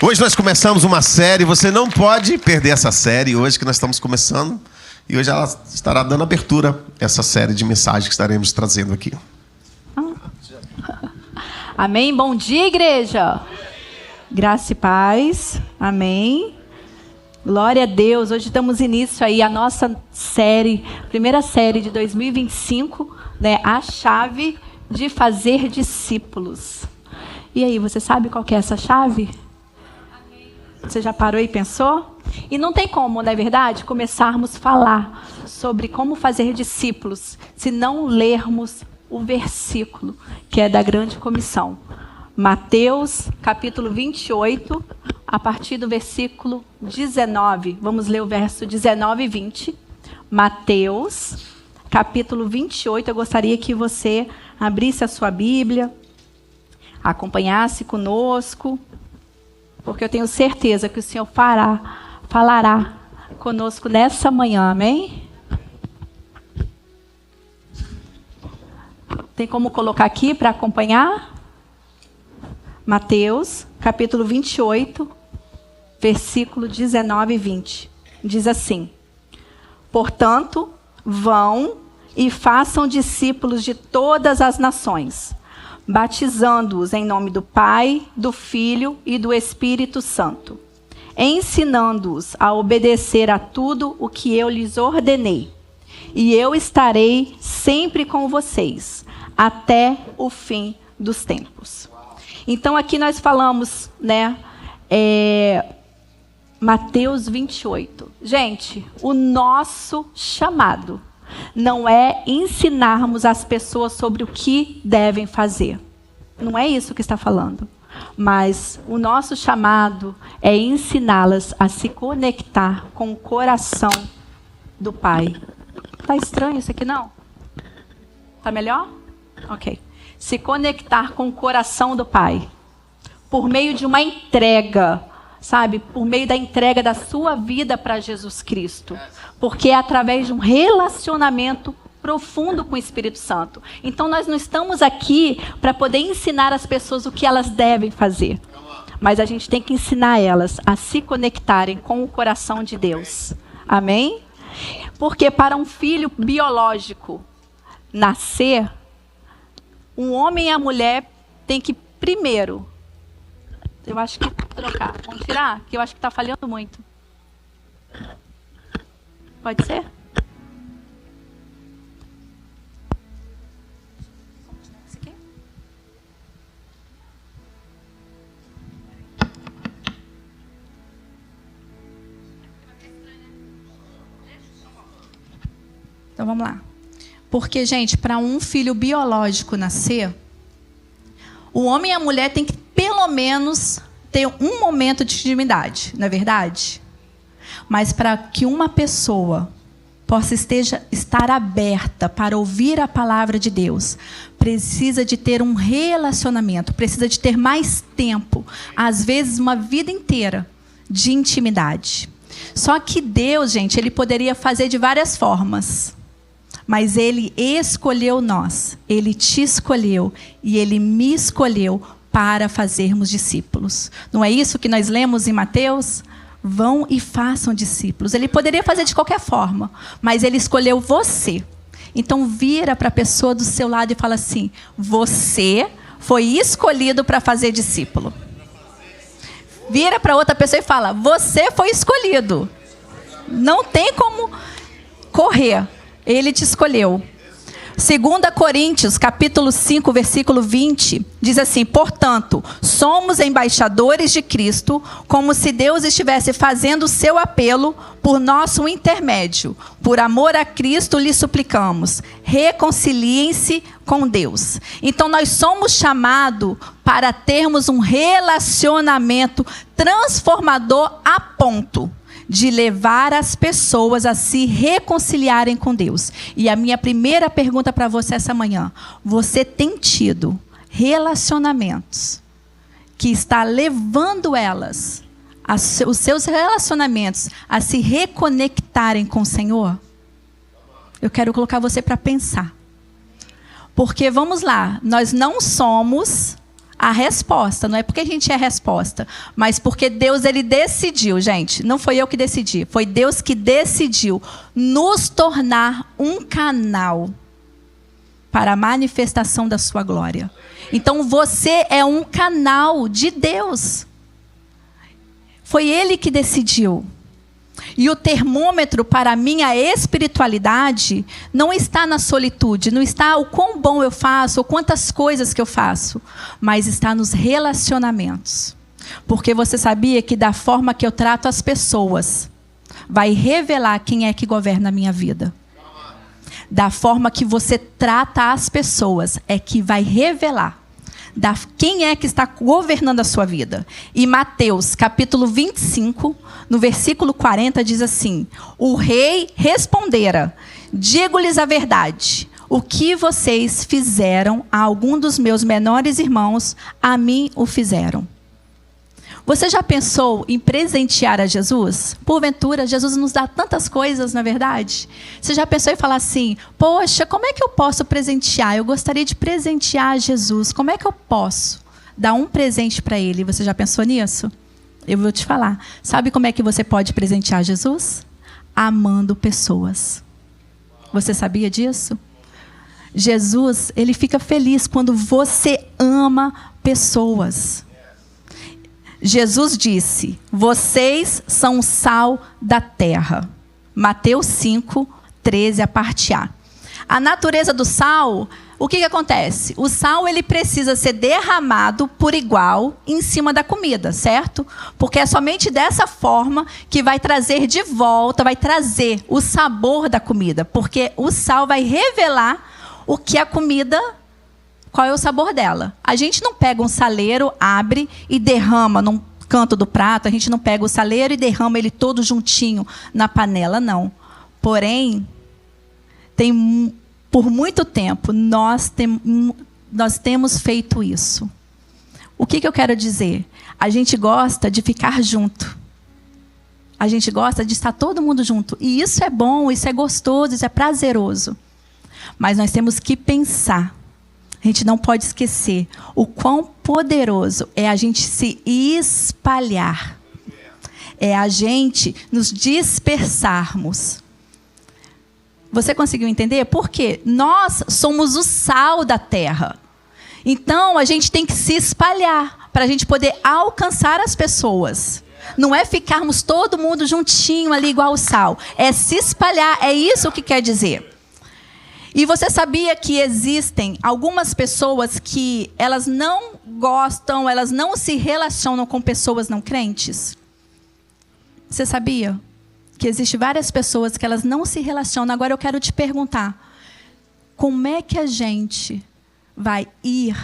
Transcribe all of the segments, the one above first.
Hoje nós começamos uma série, você não pode perder essa série hoje que nós estamos começando. E hoje ela estará dando abertura a essa série de mensagens que estaremos trazendo aqui. Amém? Bom dia, igreja! Graça e paz. Amém. Glória a Deus. Hoje damos início aí à nossa série, primeira série de 2025, né? A chave de fazer discípulos. E aí, você sabe qual que é essa chave? Você já parou e pensou? E não tem como, não é verdade, começarmos a falar sobre como fazer discípulos se não lermos o versículo que é da grande comissão. Mateus, capítulo 28, a partir do versículo 19. Vamos ler o verso 19 e 20. Mateus, capítulo 28. Eu gostaria que você abrisse a sua Bíblia, acompanhasse conosco, porque eu tenho certeza que o Senhor falará conosco nessa manhã, amém? Tem como colocar aqui para acompanhar? Mateus, capítulo 28, versículo 19 e 20. Diz assim: Portanto, vão e façam discípulos de todas as nações, batizando-os em nome do Pai, do Filho e do Espírito Santo, ensinando-os a obedecer a tudo o que eu lhes ordenei. E eu estarei sempre com vocês, até o fim dos tempos. Então aqui nós falamos, né, Mateus 28. Gente, o nosso chamado não é ensinarmos as pessoas sobre o que devem fazer. Não é isso que está falando. Mas o nosso chamado é ensiná-las a se conectar com o coração do Pai. Tá estranho isso aqui, não? Tá melhor? Ok. Se conectar com o coração do Pai. Por meio de uma entrega, sabe? Por meio da entrega da sua vida para Jesus Cristo. Porque é através de um relacionamento profundo com o Espírito Santo. Então nós não estamos aqui para poder ensinar as pessoas o que elas devem fazer. Mas a gente tem que ensinar elas a se conectarem com o coração de Deus. Amém? Porque para um filho biológico nascer, um homem e a mulher têm que primeiro... Eu acho que trocar. Vamos tirar? Que eu acho que está falhando muito. Pode ser? Esse aqui? Então vamos lá. Porque, gente, para um filho biológico nascer, o homem e a mulher têm que pelo menos ter um momento de intimidade, não é verdade? Mas para que uma pessoa possa estar aberta para ouvir a palavra de Deus, precisa de ter um relacionamento, precisa de ter mais tempo, às vezes uma vida inteira de intimidade. Só que Deus, gente, Ele poderia fazer de várias formas. Mas Ele escolheu nós, Ele te escolheu e Ele me escolheu para fazermos discípulos. Não é isso que nós lemos em Mateus? Vão e façam discípulos. Ele poderia fazer de qualquer forma, mas Ele escolheu você. Então vira para a pessoa do seu lado e fala assim: você foi escolhido para fazer discípulo. Vira para outra pessoa e fala: você foi escolhido. Não tem como correr. Ele te escolheu. 2 Coríntios, capítulo 5, versículo 20, diz assim: Portanto, somos embaixadores de Cristo, como se Deus estivesse fazendo o seu apelo por nosso intermédio. Por amor a Cristo, lhe suplicamos, reconciliem-se com Deus. Então, nós somos chamados para termos um relacionamento transformador a ponto de levar as pessoas a se reconciliarem com Deus. E a minha primeira pergunta para você essa manhã: você tem tido relacionamentos que está levando elas, os seus relacionamentos, a se reconectarem com o Senhor? Eu quero colocar você para pensar. Porque, vamos lá, nós não somos a resposta. Não é porque a gente é a resposta, mas porque Deus, ele decidiu, gente. Não foi eu que decidi, foi Deus que decidiu nos tornar um canal para a manifestação da sua glória. Então você é um canal de Deus. Foi Ele que decidiu. E o termômetro para a minha espiritualidade não está na solitude, não está o quão bom eu faço, ou quantas coisas que eu faço, mas está nos relacionamentos. Porque você sabia que da forma que eu trato as pessoas, vai revelar quem é que governa a minha vida. Da forma que você trata as pessoas, é que vai revelar quem é que está governando a sua vida. E Mateus, capítulo 25, no versículo 40, diz assim: o rei respondera: digo-lhes a verdade, o que vocês fizeram a algum dos meus menores irmãos, a mim o fizeram. Você já pensou em presentear a Jesus? Porventura, Jesus nos dá tantas coisas, não é verdade? Você já pensou em falar assim: poxa, como é que eu posso presentear? Eu gostaria de presentear Jesus. Como é que eu posso dar um presente para Ele? Você já pensou nisso? Eu vou te falar. Sabe como é que você pode presentear Jesus? Amando pessoas. Você sabia disso? Jesus, Ele fica feliz quando você ama pessoas. Jesus disse: vocês são o sal da terra. Mateus 5, 13, a parte A. A natureza do sal, o que acontece? O sal, ele precisa ser derramado por igual em cima da comida, certo? Porque é somente dessa forma que vai trazer de volta, vai trazer o sabor da comida. Porque o sal vai revelar o que a comida, qual é o sabor dela. A gente não pega um saleiro, abre e derrama num canto do prato. A gente não pega o saleiro e derrama ele todo juntinho na panela, não. Porém, por muito tempo, nós temos feito isso. O que eu quero dizer? A gente gosta de ficar junto. A gente gosta de estar todo mundo junto. E isso é bom, isso é gostoso, isso é prazeroso. Mas nós temos que pensar. A gente não pode esquecer o quão poderoso é a gente se espalhar. É a gente nos dispersarmos. Você conseguiu entender? Por quê? Nós somos o sal da terra. Então, a gente tem que se espalhar para a gente poder alcançar as pessoas. Não é ficarmos todo mundo juntinho ali igual o sal. É se espalhar, é isso que quer dizer. E você sabia que existem algumas pessoas que elas não gostam, elas não se relacionam com pessoas não crentes? Você sabia que existem várias pessoas que elas não se relacionam? Agora eu quero te perguntar, como é que a gente vai ir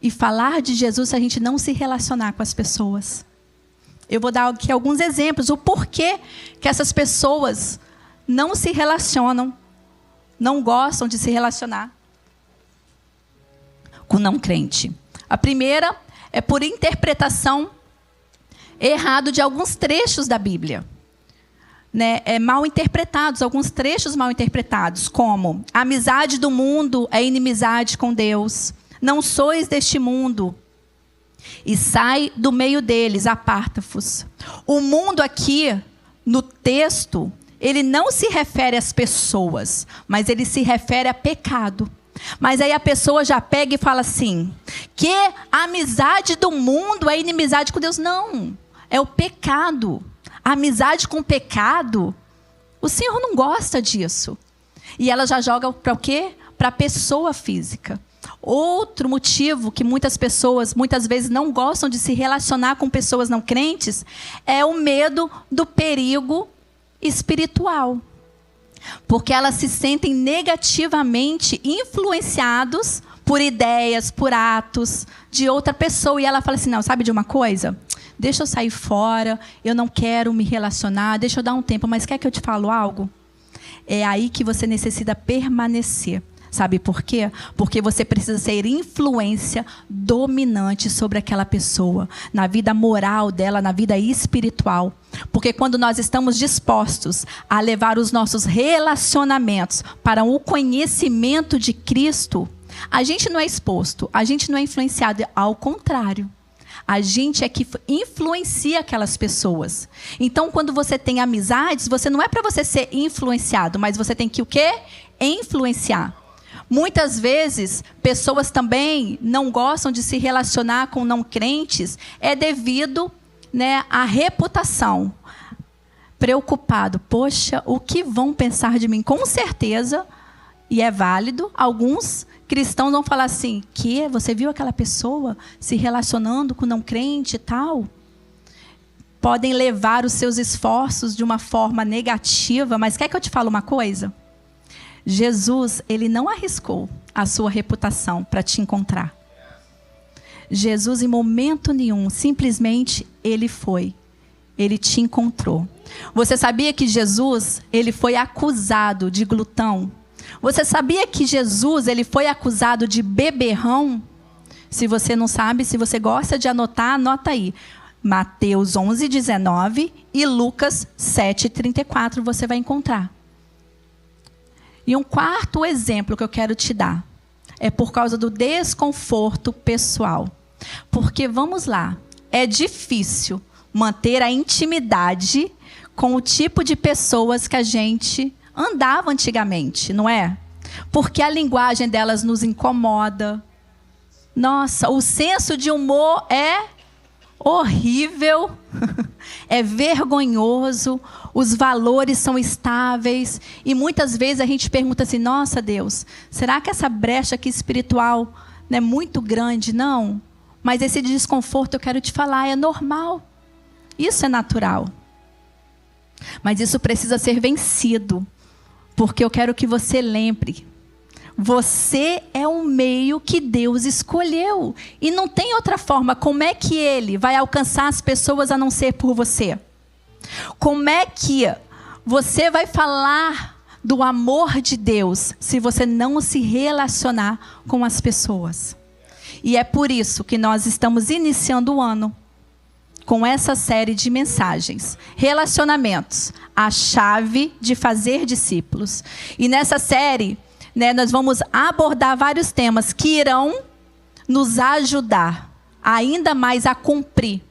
e falar de Jesus se a gente não se relacionar com as pessoas? Eu vou dar aqui alguns exemplos, o porquê que essas pessoas não se relacionam, não gostam de se relacionar com não crente. A primeira é por interpretação errada de alguns trechos da Bíblia. Mal interpretados, alguns trechos mal interpretados, como: a amizade do mundo é inimizade com Deus, não sois deste mundo, e sai do meio deles, aparta-vos. O mundo aqui, no texto, ele não se refere às pessoas, mas ele se refere a pecado. Mas aí a pessoa já pega e fala assim, que a amizade do mundo é inimizade com Deus. Não, é o pecado. A amizade com o pecado, o Senhor não gosta disso. E ela já joga para o quê? Para a pessoa física. Outro motivo que muitas pessoas, muitas vezes, não gostam de se relacionar com pessoas não crentes é o medo do perigo espiritual. Porque elas se sentem negativamente influenciados por ideias, por atos de outra pessoa. E ela fala assim, não, sabe de uma coisa? Deixa eu sair fora, eu não quero me relacionar, deixa eu dar um tempo. Mas quer que eu te falo algo? É aí que você necessita permanecer. Sabe por quê? Porque você precisa ser influência dominante sobre aquela pessoa, na vida moral dela, na vida espiritual. Porque quando nós estamos dispostos a levar os nossos relacionamentos para o conhecimento de Cristo, A gente não é exposto, a gente não é influenciado, ao contrário. A gente é que influencia aquelas pessoas. Então, quando você tem amizades, você não é para você ser influenciado, mas você tem que o quê? Influenciar. Muitas vezes, pessoas também não gostam de se relacionar com não crentes, é devido, né, à reputação. Preocupado, poxa, o que vão pensar de mim? Com certeza, e é válido, alguns cristãos vão falar assim, que você viu aquela pessoa se relacionando com não crente e tal? Podem levar os seus esforços de uma forma negativa, mas quer que eu te fale uma coisa? Jesus, ele não arriscou a sua reputação para te encontrar. Jesus, em momento nenhum, simplesmente ele foi. Ele te encontrou. Você sabia que Jesus, ele foi acusado de glutão? Você sabia que Jesus, ele foi acusado de beberrão? Se você não sabe, se você gosta de anotar, anota aí. Mateus 11:19 e Lucas 7:34 você vai encontrar. E um quarto exemplo que eu quero te dar é por causa do desconforto pessoal. Porque, vamos lá, é difícil manter a intimidade com o tipo de pessoas que a gente andava antigamente, não é? Porque a linguagem delas nos incomoda. Nossa, o senso de humor é horrível, é vergonhoso, os valores são estáveis e muitas vezes a gente pergunta assim, nossa Deus, será que essa brecha aqui espiritual não é muito grande? Não, mas esse desconforto eu quero te falar, é normal, isso é natural, mas isso precisa ser vencido, porque eu quero que você lembre, você é o meio que Deus escolheu. E não tem outra forma. Como é que Ele vai alcançar as pessoas a não ser por você? Como é que você vai falar do amor de Deus se você não se relacionar com as pessoas? E é por isso que nós estamos iniciando o ano com essa série de mensagens. Relacionamentos, a chave de fazer discípulos. E nessa série, nós vamos abordar vários temas que irão nos ajudar ainda mais a cumprir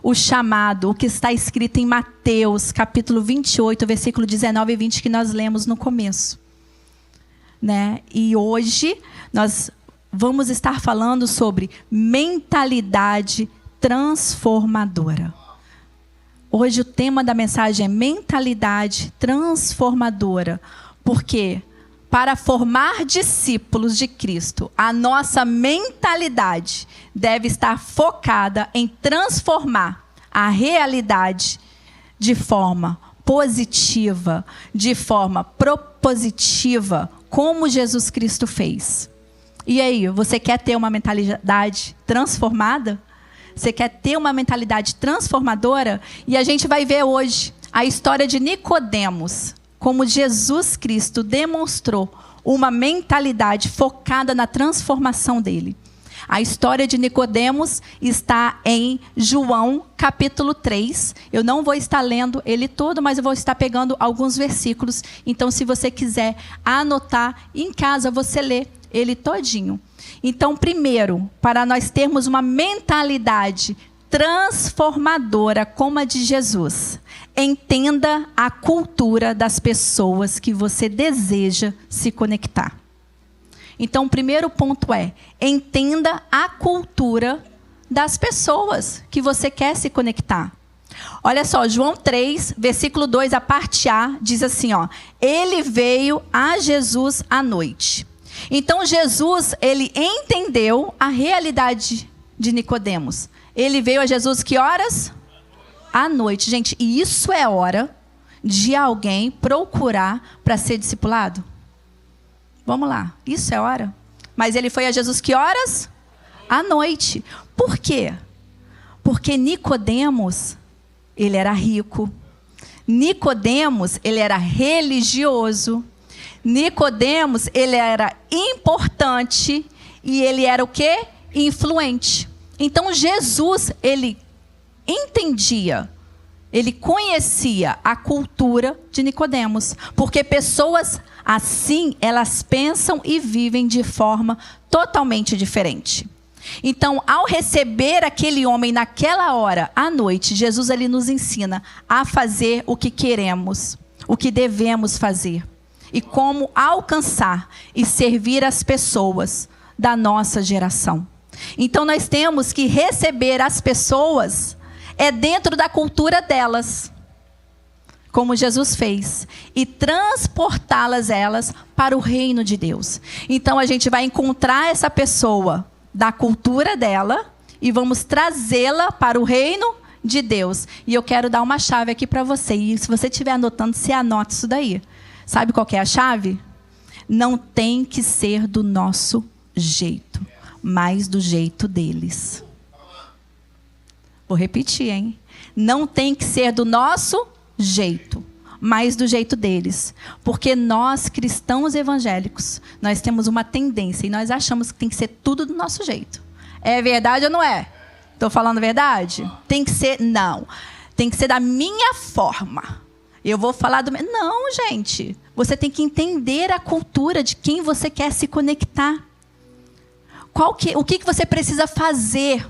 o chamado, o que está escrito em Mateus, capítulo 28, versículo 19 e 20, que nós lemos no começo. E hoje nós vamos estar falando sobre mentalidade transformadora. Hoje o tema da mensagem é mentalidade transformadora. Por quê? Para formar discípulos de Cristo, a nossa mentalidade deve estar focada em transformar a realidade de forma positiva, de forma propositiva, como Jesus Cristo fez. E aí, você quer ter uma mentalidade transformada? Você quer ter uma mentalidade transformadora? E a gente vai ver hoje a história de Nicodemos, como Jesus Cristo demonstrou uma mentalidade focada na transformação dele. A história de Nicodemos está em João, capítulo 3. Eu não vou estar lendo ele todo, mas eu vou estar pegando alguns versículos. Então, se você quiser anotar, em casa você lê ele todinho. Então, primeiro, para nós termos uma mentalidade transformadora como a de Jesus, entenda a cultura das pessoas que você deseja se conectar. Então, o primeiro ponto é, entenda a cultura das pessoas que você quer se conectar. Olha só, João 3, versículo 2, a parte A, diz assim, ele veio a Jesus à noite. Então, Jesus, ele entendeu a realidade de Nicodemos. Ele veio a Jesus que horas? À noite. Gente, e isso é hora de alguém procurar para ser discipulado? Vamos lá, isso é hora. Mas ele foi a Jesus que horas? À noite. Por quê? Porque Nicodemos, ele era rico. Nicodemos, ele era religioso. Nicodemos, ele era importante. E ele era o quê? Influente. Então, Jesus, ele entendia Ele conhecia a cultura de Nicodemos, porque pessoas assim, elas pensam e vivem de forma totalmente diferente. Então, ao receber aquele homem naquela hora, à noite, Jesus ele nos ensina a fazer o que queremos, o que devemos fazer, e como alcançar e servir as pessoas da nossa geração. Então, nós temos que receber as pessoas dentro da cultura delas, como Jesus fez, e transportá-las elas para o reino de Deus. Então a gente vai encontrar essa pessoa da cultura dela e vamos trazê-la para o reino de Deus. E eu quero dar uma chave aqui para você. E se você estiver anotando, você anota isso daí. Sabe qual que é a chave? Não tem que ser do nosso jeito, mas do jeito deles. Vou repetir, hein? Não tem que ser do nosso jeito, mas do jeito deles. Porque nós, cristãos evangélicos, nós temos uma tendência e nós achamos que tem que ser tudo do nosso jeito. É verdade ou não é? Estou falando a verdade? Tem que ser, não. Tem que ser da minha forma. Eu vou falar do meu... Não, gente. Você tem que entender a cultura de quem você quer se conectar. O que você precisa fazer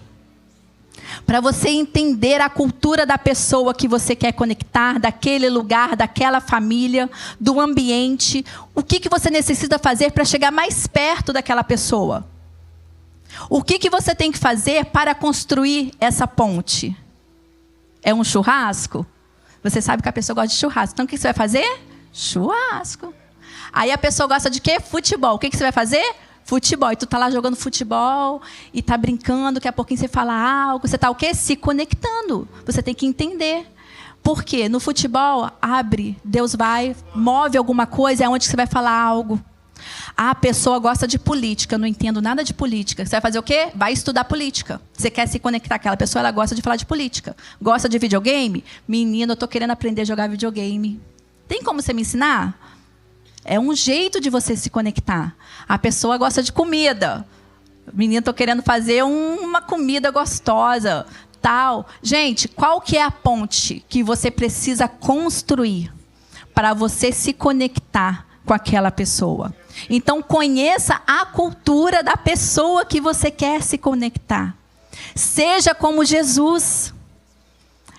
para você entender a cultura da pessoa que você quer conectar, daquele lugar, daquela família, do ambiente. O que você necessita fazer para chegar mais perto daquela pessoa? O que você tem que fazer para construir essa ponte? É um churrasco? Você sabe que a pessoa gosta de churrasco. Então, o que você vai fazer? Churrasco. Aí a pessoa gosta de quê? Futebol. O que você vai fazer? Futebol. E tu tá lá jogando futebol e tá brincando, daqui a pouquinho você fala algo. Você tá o quê? Se conectando. Você tem que entender. Por quê? No futebol, abre, Deus vai, move alguma coisa, é onde você vai falar algo. A pessoa gosta de política, eu não entendo nada de política. Você vai fazer o quê? Vai estudar política. Você quer se conectar com aquela pessoa, ela gosta de falar de política. Gosta de videogame? Menino, eu tô querendo aprender a jogar videogame. Tem como você me ensinar? É um jeito de você se conectar. A pessoa gosta de comida. Menino, estou querendo fazer uma comida gostosa, tal. Gente, qual que é a ponte que você precisa construir para você se conectar com aquela pessoa? Então, conheça a cultura da pessoa que você quer se conectar. Seja como Jesus.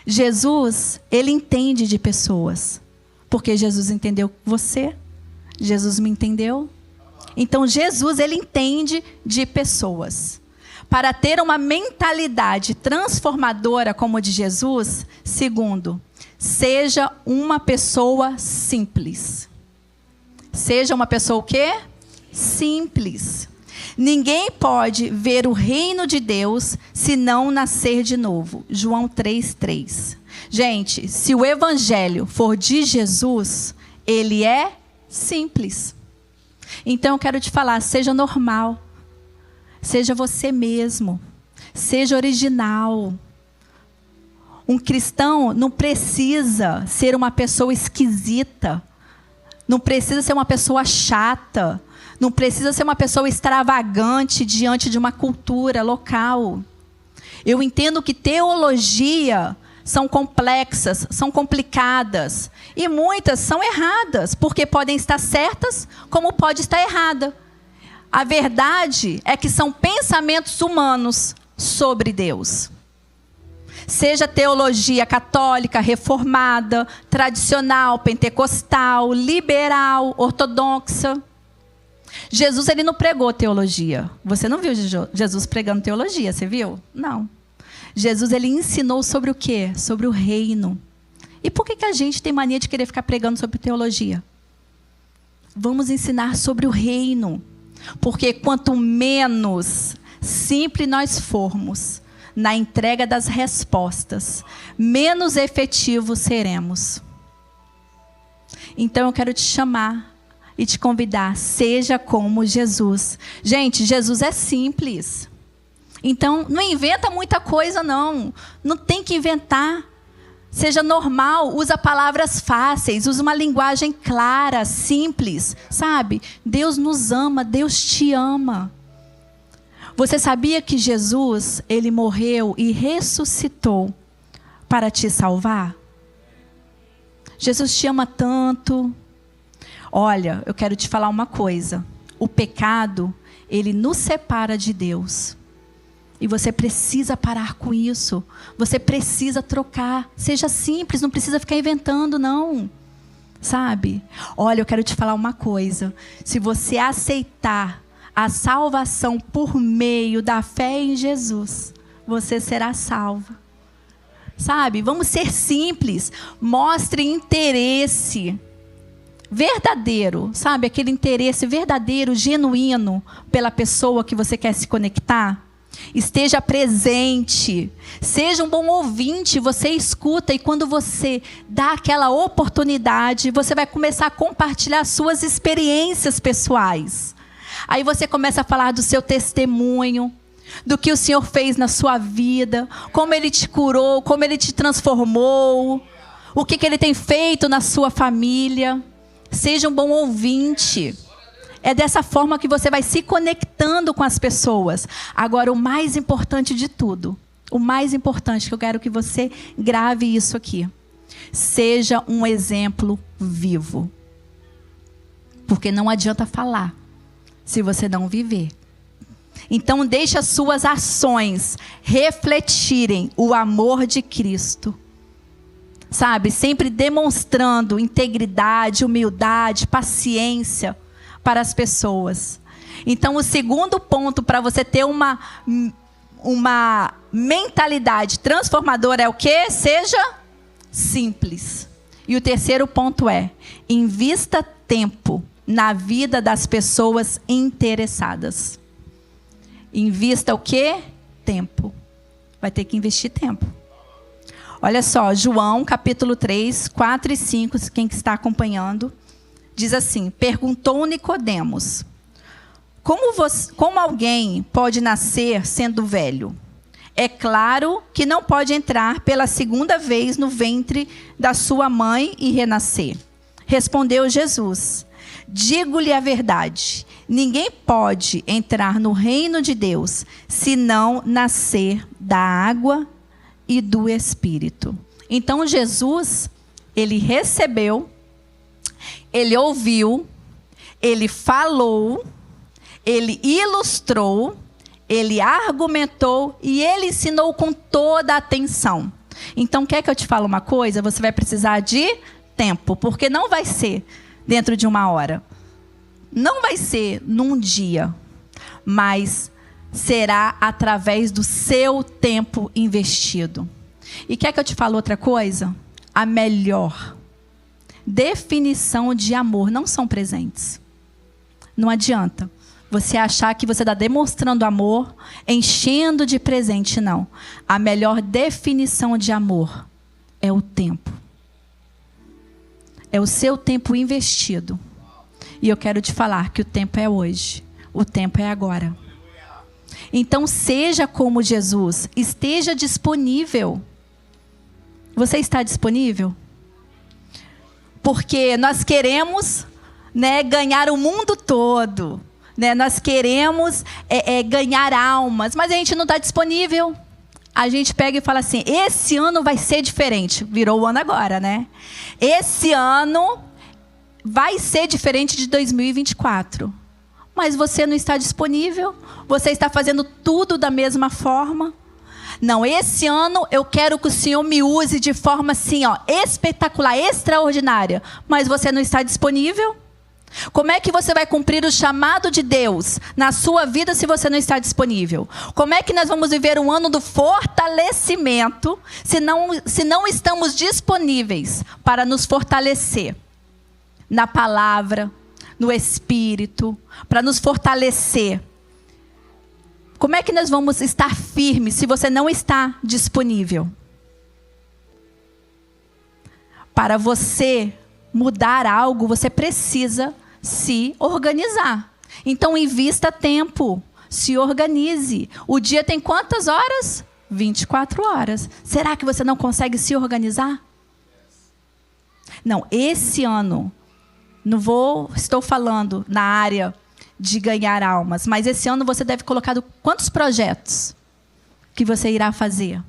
Jesus, ele entende de pessoas. Porque Jesus entendeu você. Jesus me entendeu? Então, Jesus, ele entende de pessoas. Para ter uma mentalidade transformadora como a de Jesus, segundo, seja uma pessoa simples. Seja uma pessoa o quê? Simples. Ninguém pode ver o reino de Deus se não nascer de novo. João 3:3. Gente, se o evangelho for de Jesus, ele é simples. Então eu quero te falar, seja normal. Seja você mesmo. Seja original. Um cristão não precisa ser uma pessoa esquisita. Não precisa ser uma pessoa chata. Não precisa ser uma pessoa extravagante diante de uma cultura local. Eu entendo que teologia são complexas, são complicadas. E muitas são erradas, porque podem estar certas, como pode estar errada. A verdade é que são pensamentos humanos sobre Deus. Seja teologia católica, reformada, tradicional, pentecostal, liberal, ortodoxa. Jesus, ele não pregou teologia. Você não viu Jesus pregando teologia, você viu? Não. Jesus, ele ensinou sobre o quê? Sobre o reino. E por que a gente tem mania de querer ficar pregando sobre teologia? Vamos ensinar sobre o reino. Porque quanto menos simples nós formos na entrega das respostas, menos efetivos seremos. Então eu quero te chamar e te convidar, seja como Jesus. Gente, Jesus é simples. Então não inventa muita coisa não. Não tem que inventar. Seja normal, usa palavras fáceis, usa uma linguagem clara, simples, sabe? Deus nos ama, Deus te ama. Você sabia que Jesus, ele morreu e ressuscitou para te salvar? Jesus te ama tanto. Olha, eu quero te falar uma coisa. O pecado, ele nos separa de Deus. E você precisa parar com isso. Você precisa trocar. Seja simples, não precisa ficar inventando, não. Sabe? Olha, eu quero te falar uma coisa. Se você aceitar a salvação por meio da fé em Jesus, você será salva. Sabe? Vamos ser simples. Mostre interesse verdadeiro, sabe? Aquele interesse verdadeiro, genuíno pela pessoa que você quer se conectar. Esteja presente, seja um bom ouvinte, você escuta, e quando você dá aquela oportunidade, você vai começar a compartilhar suas experiências pessoais. Aí você começa a falar do seu testemunho, do que o Senhor fez na sua vida, como Ele te curou, como Ele te transformou, o que Ele tem feito na sua família. Seja um bom ouvinte. É dessa forma que você vai se conectando com as pessoas. Agora, o mais importante de tudo, o mais importante, que eu quero que você grave isso aqui. Seja um exemplo vivo. Porque não adianta falar se você não viver. Então, deixe as suas ações refletirem o amor de Cristo. Sabe? Sempre demonstrando integridade, humildade, paciência para as pessoas. Então, o segundo ponto para você ter uma mentalidade transformadora é o quê? Seja simples. E o terceiro ponto é: invista tempo na vida das pessoas interessadas. Invista o quê? Tempo. Vai ter que investir tempo. Olha só, João capítulo 3, 4 e 5, quem que está acompanhando, diz assim: perguntou Nicodemos, como alguém pode nascer sendo velho? É claro que não pode entrar pela segunda vez no ventre da sua mãe e renascer. Respondeu Jesus: digo-lhe a verdade, ninguém pode entrar no reino de Deus se não nascer da água e do Espírito. Então Jesus, ele recebeu, ele ouviu, ele falou, ele ilustrou, ele argumentou e ele ensinou com toda a atenção. Então, quer que eu te fale uma coisa? Você vai precisar de tempo, porque não vai ser dentro de uma hora. Não vai ser num dia, mas será através do seu tempo investido. E quer que eu te fale outra coisa? A melhor definição de amor não são presentes. Não adianta você achar que você está demonstrando amor, enchendo de presente, não. A melhor definição de amor é o tempo. É o seu tempo investido. E eu quero te falar que o tempo é hoje. O tempo é agora. Então, seja como Jesus. Esteja disponível. Você está disponível? Porque nós queremos, ganhar o mundo todo. Nós queremos ganhar almas. Mas a gente não está disponível. A gente pega e fala assim: esse ano vai ser diferente. Virou o ano agora, né? Esse ano vai ser diferente de 2024. Mas você não está disponível. Você está fazendo tudo da mesma forma. Não, esse ano eu quero que o Senhor me use de forma assim, espetacular, extraordinária. Mas você não está disponível. Como é que você vai cumprir o chamado de Deus na sua vida se você não está disponível? Como é que nós vamos viver um ano do fortalecimento se não estamos disponíveis para nos fortalecer na palavra, no Espírito, para nos fortalecer? Como é que nós vamos estar firmes se você não está disponível? Para você mudar algo, você precisa se organizar. Então, invista tempo, se organize. O dia tem quantas horas? 24 horas. Será que você não consegue se organizar? Não, esse ano, estou falando na área de ganhar almas, mas esse ano você deve colocar quantos projetos que você irá fazer.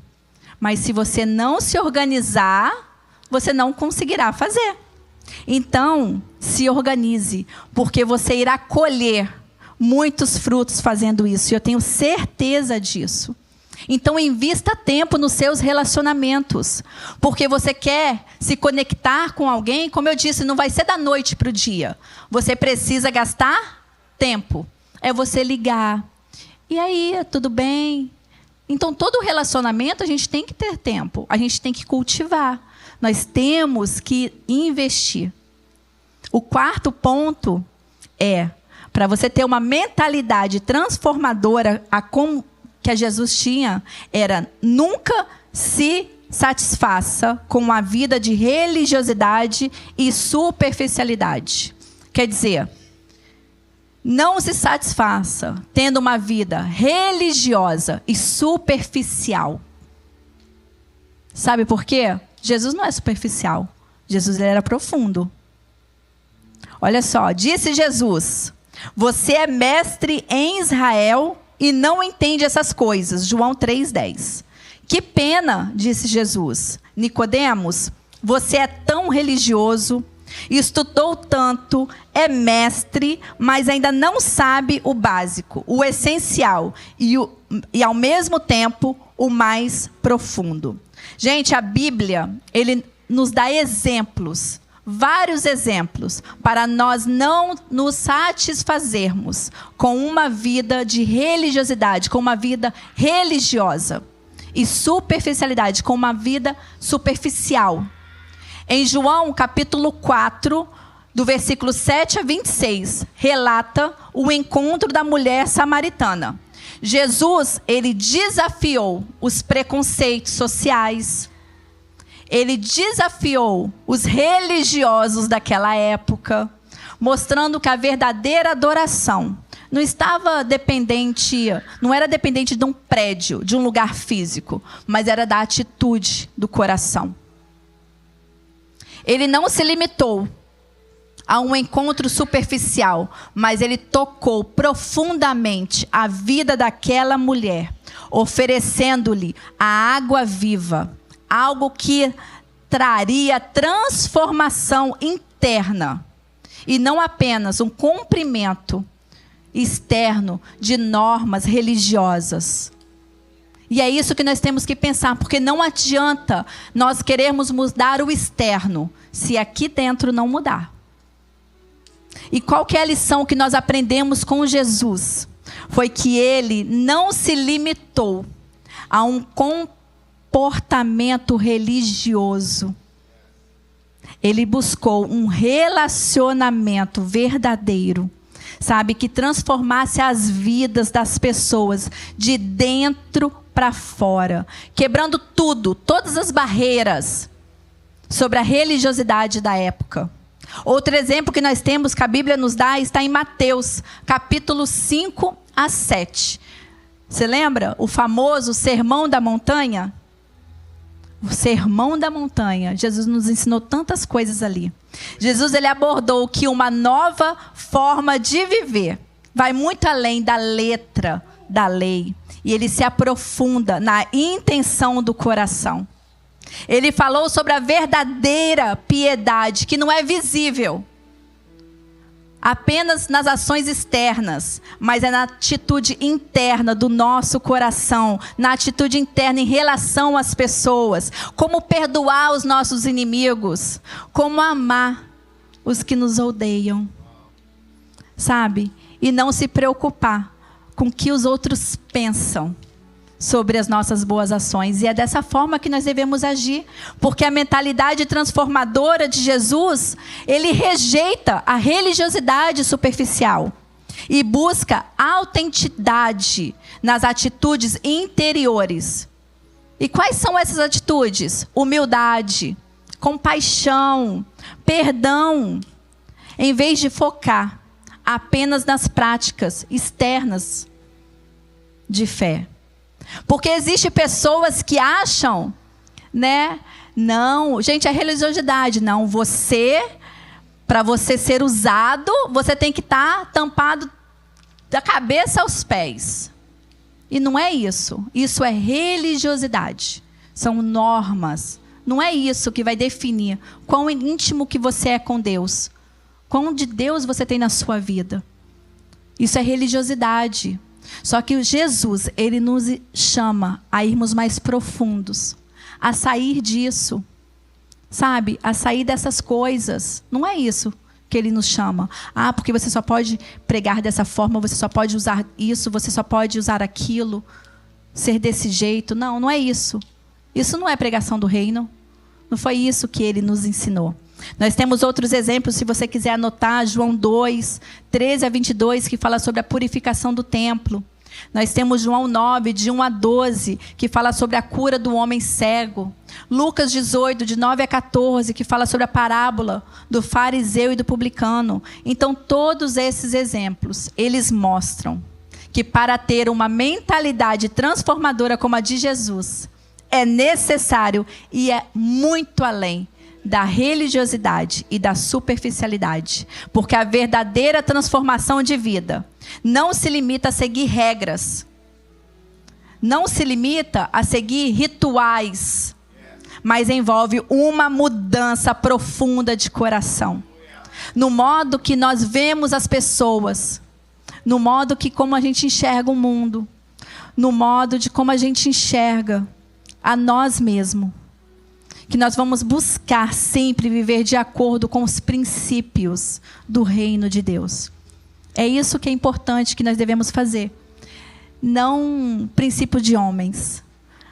Mas se você não se organizar, você não conseguirá fazer. Então, se organize, porque você irá colher muitos frutos fazendo isso. E eu tenho certeza disso. Então, invista tempo nos seus relacionamentos. Porque você quer se conectar com alguém, como eu disse, não vai ser da noite para o dia. Você precisa gastar tempo. É você ligar. E aí, tudo bem? Então, todo relacionamento a gente tem que ter tempo. A gente tem que cultivar. Nós temos que investir. O quarto ponto é, para você ter uma mentalidade transformadora, que a Jesus tinha, era nunca se satisfaça com uma vida de religiosidade e superficialidade. Quer dizer, não se satisfaça tendo uma vida religiosa e superficial. Sabe por quê? Jesus não é superficial. Jesus ele era profundo. Olha só, disse Jesus: você é mestre em Israel e não entende essas coisas. João 3,10. Que pena, disse Jesus. Nicodemos, você é tão religioso, estudou tanto, é mestre, mas ainda não sabe o básico, o essencial e ao mesmo tempo, o mais profundo. Gente, a Bíblia, ele nos dá exemplos, vários exemplos, para nós não nos satisfazermos com uma vida de religiosidade, com uma vida religiosa, e superficialidade, com uma vida superficial. Em João, capítulo 4, do versículo 7 a 26, relata o encontro da mulher samaritana. Jesus, ele desafiou os preconceitos sociais. Ele desafiou os religiosos daquela época, mostrando que a verdadeira adoração não estava dependente, não era dependente de um prédio, de um lugar físico, mas era da atitude do coração. Ele não se limitou a um encontro superficial, mas ele tocou profundamente a vida daquela mulher, oferecendo-lhe a água viva, algo que traria transformação interna e não apenas um cumprimento externo de normas religiosas. E é isso que nós temos que pensar, porque não adianta nós querermos mudar o externo se aqui dentro não mudar. E qual que é a lição que nós aprendemos com Jesus? Foi que ele não se limitou a um comportamento religioso. Ele buscou um relacionamento verdadeiro, sabe, que transformasse as vidas das pessoas de dentro para fora, quebrando tudo, todas as barreiras sobre a religiosidade da época. Outro exemplo que nós temos, que a Bíblia nos dá, está em Mateus, capítulo 5 a 7. Você lembra o famoso Sermão da Montanha? O Sermão da Montanha. Jesus nos ensinou tantas coisas ali. Jesus ele abordou que uma nova forma de viver vai muito além da letra da lei. E ele se aprofunda na intenção do coração. Ele falou sobre a verdadeira piedade, que não é visível apenas nas ações externas, mas é na atitude interna do nosso coração, na atitude interna em relação às pessoas, como perdoar os nossos inimigos, como amar os que nos odeiam, sabe? E não se preocupar com o que os outros pensam sobre as nossas boas ações. E é dessa forma que nós devemos agir, porque a mentalidade transformadora de Jesus, ele rejeita a religiosidade superficial e busca autenticidade nas atitudes interiores. E quais são essas atitudes? Humildade, compaixão, perdão, em vez de focar apenas nas práticas externas de fé. Porque existem pessoas que acham, né? Não, gente, é religiosidade. Não, para você ser usado, você tem que estar tampado da cabeça aos pés. E não é isso. Isso é religiosidade. São normas Não é isso que vai definir quão íntimo que você é com Deus. Quão de Deus você tem na sua vida. Isso é religiosidade. Só que Jesus, ele nos chama a irmos mais profundos. A sair disso. Sabe? A sair dessas coisas. Não é isso que ele nos chama. Ah, porque você só pode pregar dessa forma, você só pode usar isso, você só pode usar aquilo, ser desse jeito. Não, não é isso. Isso não é pregação do reino. Não foi isso que ele nos ensinou. Nós temos outros exemplos, se você quiser anotar, João 2, 13 a 22, que fala sobre a purificação do templo. Nós temos João 9, de 1 a 12, que fala sobre a cura do homem cego. Lucas 18, de 9 a 14, que fala sobre a parábola do fariseu e do publicano. Então, todos esses exemplos, eles mostram que para ter uma mentalidade transformadora como a de Jesus, é necessário e é muito além da religiosidade e da superficialidade. Porque a verdadeira transformação de vida não se limita a seguir regras. Não se limita a seguir rituais. Mas envolve uma mudança profunda de coração. No modo que nós vemos as pessoas. No modo que como a gente enxerga o mundo. No modo de como a gente enxerga a nós mesmos. Que nós vamos buscar sempre viver de acordo com os princípios do reino de Deus. É isso que é importante que nós devemos fazer. Não princípios de homens,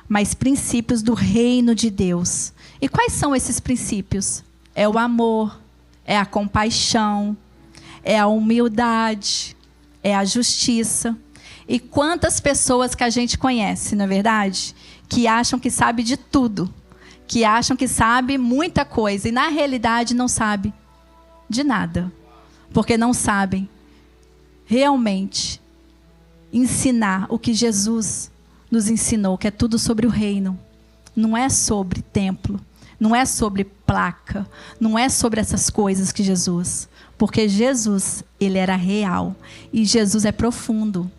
mas princípios do reino de Deus. E quais são esses princípios? É o amor, é a compaixão, é a humildade, é a justiça. E quantas pessoas que a gente conhece, não é verdade? Que acham que sabe de tudo. Que acham que sabe muita coisa. E na realidade não sabe de nada. Porque não sabem realmente ensinar o que Jesus nos ensinou. Que é tudo sobre o reino. Não é sobre templo. Não é sobre placa. Não é sobre essas coisas que Jesus. Porque Jesus, ele era real. E Jesus é profundo.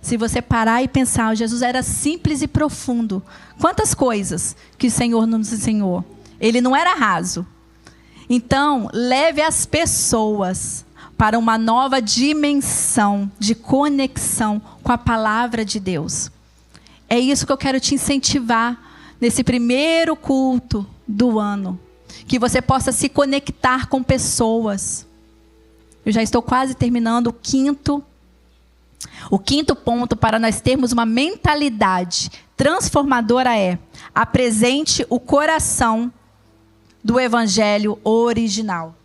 Se você parar e pensar, Jesus era simples e profundo. Quantas coisas que o Senhor nos ensinou. Ele não era raso. Então, leve as pessoas para uma nova dimensão de conexão com a palavra de Deus. É isso que eu quero te incentivar nesse primeiro culto do ano. Que você possa se conectar com pessoas. Eu já estou quase terminando o quinto ponto para nós termos uma mentalidade transformadora é: apresente o coração do evangelho original.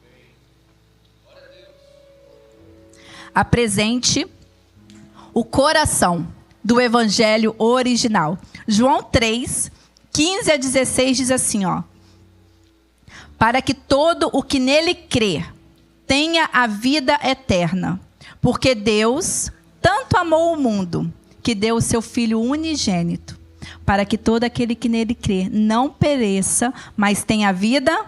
Apresente o coração do evangelho original. João 3, 15 a 16 diz assim, ó: para que todo o que nele crer tenha a vida eterna, porque Deus tanto amou o mundo, que deu o seu Filho unigênito, para que todo aquele que nele crê não pereça, mas tenha vida.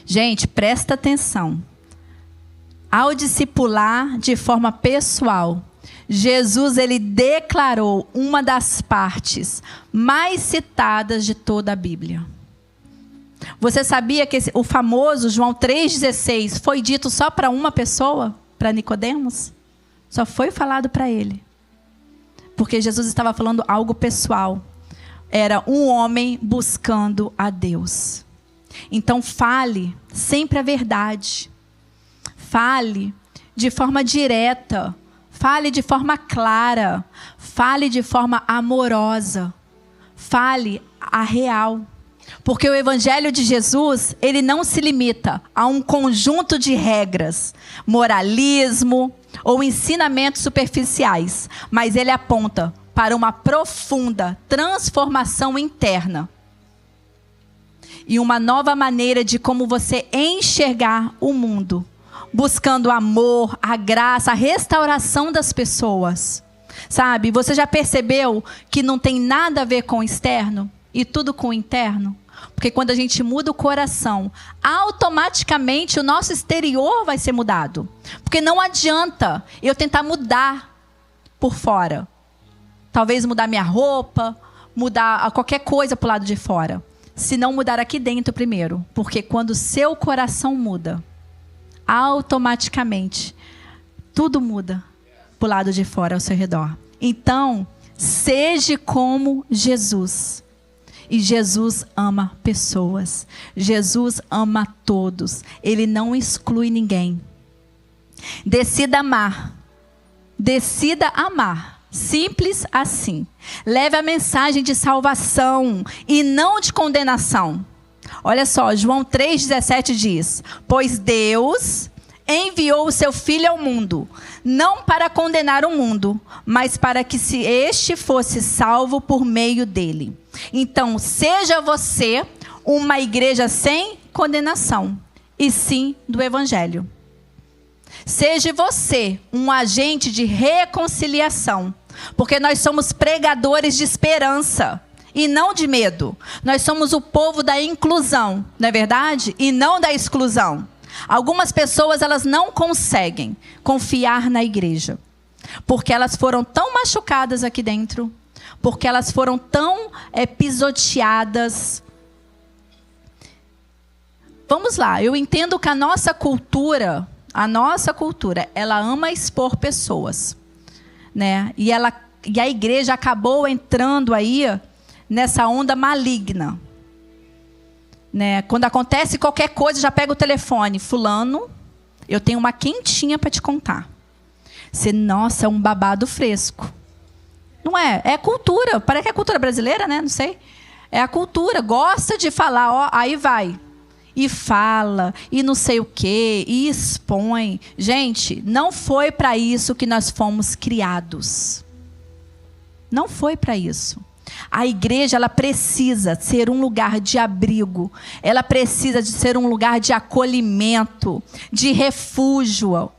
Gente, presta atenção. Ao discipular de forma pessoal, Jesus, ele declarou uma das partes mais citadas de toda a Bíblia. Você sabia que o famoso João 3,16 foi dito só para uma pessoa? Para Nicodemos? Só foi falado para ele. Porque Jesus estava falando algo pessoal. Era um homem buscando a Deus. Então fale sempre a verdade. Fale de forma direta. Fale de forma clara. Fale de forma amorosa. Fale a real. Porque o evangelho de Jesus, ele não se limita a um conjunto de regras, moralismo ou ensinamentos superficiais, mas ele aponta para uma profunda transformação interna e uma nova maneira de como você enxergar o mundo, buscando o amor, a graça, a restauração das pessoas. Sabe, você já percebeu que não tem nada a ver com o externo e tudo com o interno? Porque quando a gente muda o coração, automaticamente o nosso exterior vai ser mudado. Porque não adianta eu tentar mudar por fora. Talvez mudar minha roupa, mudar qualquer coisa para o lado de fora. se não mudar aqui dentro primeiro. Porque quando o seu coração muda, automaticamente, tudo muda pro lado de fora, ao seu redor. Então, seja como Jesus. E Jesus ama pessoas. Jesus ama todos. Ele não exclui ninguém. Decida amar. Decida amar. Simples assim. Leve a mensagem de salvação e não de condenação. Olha só, João 3,17 diz: pois Deus enviou o seu Filho ao mundo, não para condenar o mundo, mas para que se este fosse salvo por meio dele. Então, seja você uma igreja sem condenação, e sim do Evangelho. Seja você um agente de reconciliação, porque nós somos pregadores de esperança e não de medo. Nós somos o povo da inclusão, não é verdade? E não da exclusão. Algumas pessoas, elas não conseguem confiar na igreja, porque elas foram tão machucadas aqui dentro, porque elas foram tão pisoteadas. Vamos lá, eu entendo que a nossa cultura, ela ama expor pessoas, né? E a igreja acabou entrando aí nessa onda maligna, né? Quando acontece qualquer coisa, já pega o telefone. Fulano, eu tenho uma quentinha para te contar. Nossa, é um babado fresco. Não é? É cultura. Parece que é cultura brasileira, né? Não sei. É a cultura. Gosta de falar, ó, aí vai. E fala, e não sei o quê, e expõe. Gente, não foi para isso que nós fomos criados. Não foi para isso. A igreja, ela precisa ser um lugar de abrigo. Ela precisa de ser um lugar de acolhimento, de refúgio.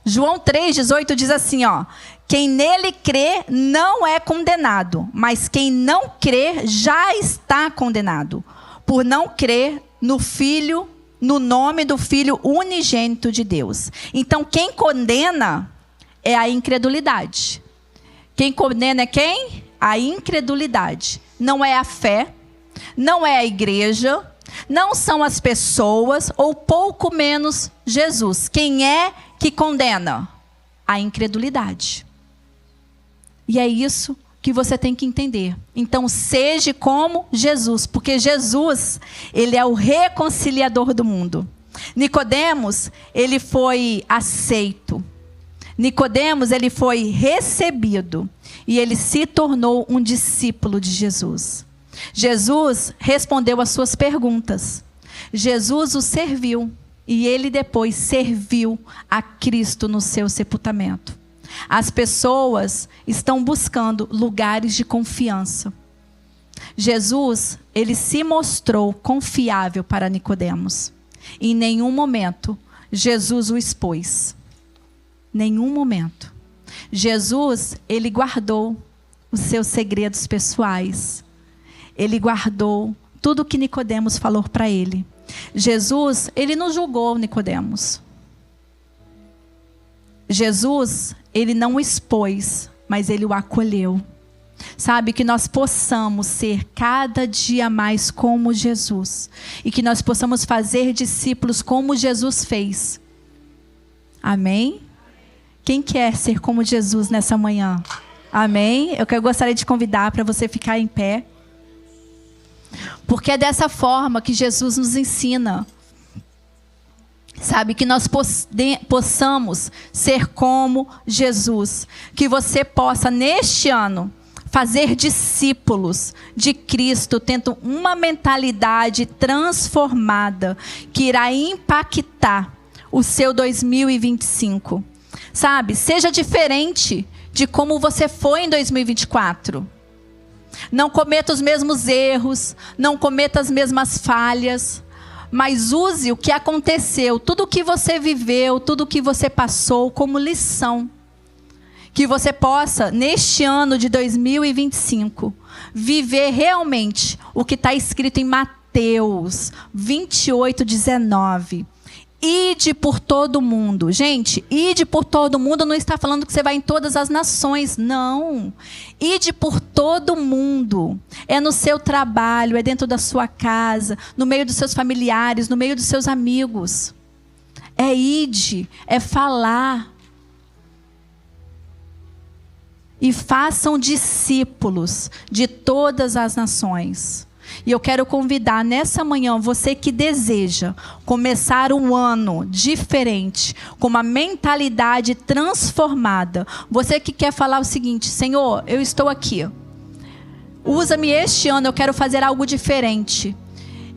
João 3,18 diz assim, ó: quem nele crê não é condenado, mas quem não crê já está condenado, por não crer no Filho, no nome do Filho unigênito de Deus. Então, quem condena é a incredulidade. Quem condena é quem? A incredulidade. Não é a fé, não é a igreja, não são as pessoas, ou pouco menos Jesus. Quem é que condena? A incredulidade. E é isso que você tem que entender. Então, seja como Jesus, porque Jesus, ele é o reconciliador do mundo. Nicodemos, ele foi aceito. Nicodemos, ele foi recebido e ele se tornou um discípulo de Jesus. Jesus respondeu às suas perguntas. Jesus o serviu e ele depois serviu a Cristo no seu sepultamento. As pessoas estão buscando lugares de confiança. Jesus, ele se mostrou confiável para Nicodemos. Em nenhum momento Jesus o expôs. Nenhum momento. Jesus, ele guardou os seus segredos pessoais. Ele guardou tudo o que Nicodemos falou para ele. Jesus, ele não julgou Nicodemos. Jesus, ele não o expôs, mas ele o acolheu. Sabe, que nós possamos ser cada dia mais como Jesus. E que nós possamos fazer discípulos como Jesus fez. Amém? Quem quer ser como Jesus nessa manhã? Amém? Eu gostaria de convidar para você ficar em pé. Porque é dessa forma que Jesus nos ensina. Sabe, que nós possamos ser como Jesus. Que você possa, neste ano, fazer discípulos de Cristo, tendo uma mentalidade transformada, que irá impactar o seu 2025. Sabe, seja diferente de como você foi em 2024. Não cometa os mesmos erros, não cometa as mesmas falhas, mas use o que aconteceu, tudo o que você viveu, tudo o que você passou como lição. Que você possa, neste ano de 2025, viver realmente o que está escrito em Mateus 28:19. Ide por todo mundo. Gente, ide por todo mundo não está falando que você vai em todas as nações. Não. Ide por todo mundo. É no seu trabalho, é dentro da sua casa, no meio dos seus familiares, no meio dos seus amigos. É ide, é falar. E façam discípulos de todas as nações. E eu quero convidar nessa manhã você que deseja começar um ano diferente, com uma mentalidade transformada. Você que quer falar o seguinte: Senhor, eu estou aqui. Usa-me este ano, eu quero fazer algo diferente.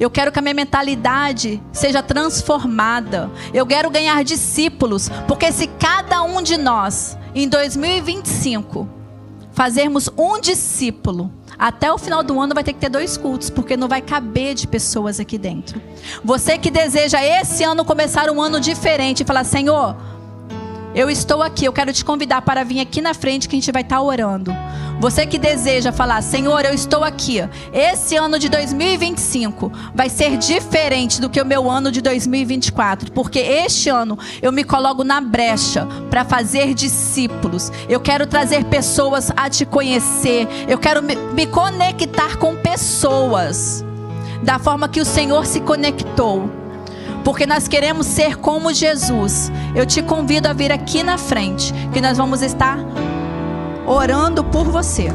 Eu quero que a minha mentalidade seja transformada. Eu quero ganhar discípulos, porque se cada um de nós, em 2025, fazermos um discípulo, até o final do ano vai ter que ter 2 cultos, porque não vai caber de pessoas aqui dentro. Você que deseja esse ano começar um ano diferente e falar: Senhor, eu estou aqui, eu quero te convidar para vir aqui na frente que a gente vai estar orando. Você que deseja falar: Senhor, eu estou aqui. Esse ano de 2025 vai ser diferente do que o meu ano de 2024. Porque este ano eu me coloco na brecha para fazer discípulos. Eu quero trazer pessoas a te conhecer. Eu quero me conectar com pessoas da forma que o Senhor se conectou. Porque nós queremos ser como Jesus. Eu te convido a vir aqui na frente, que nós vamos estar orando por você.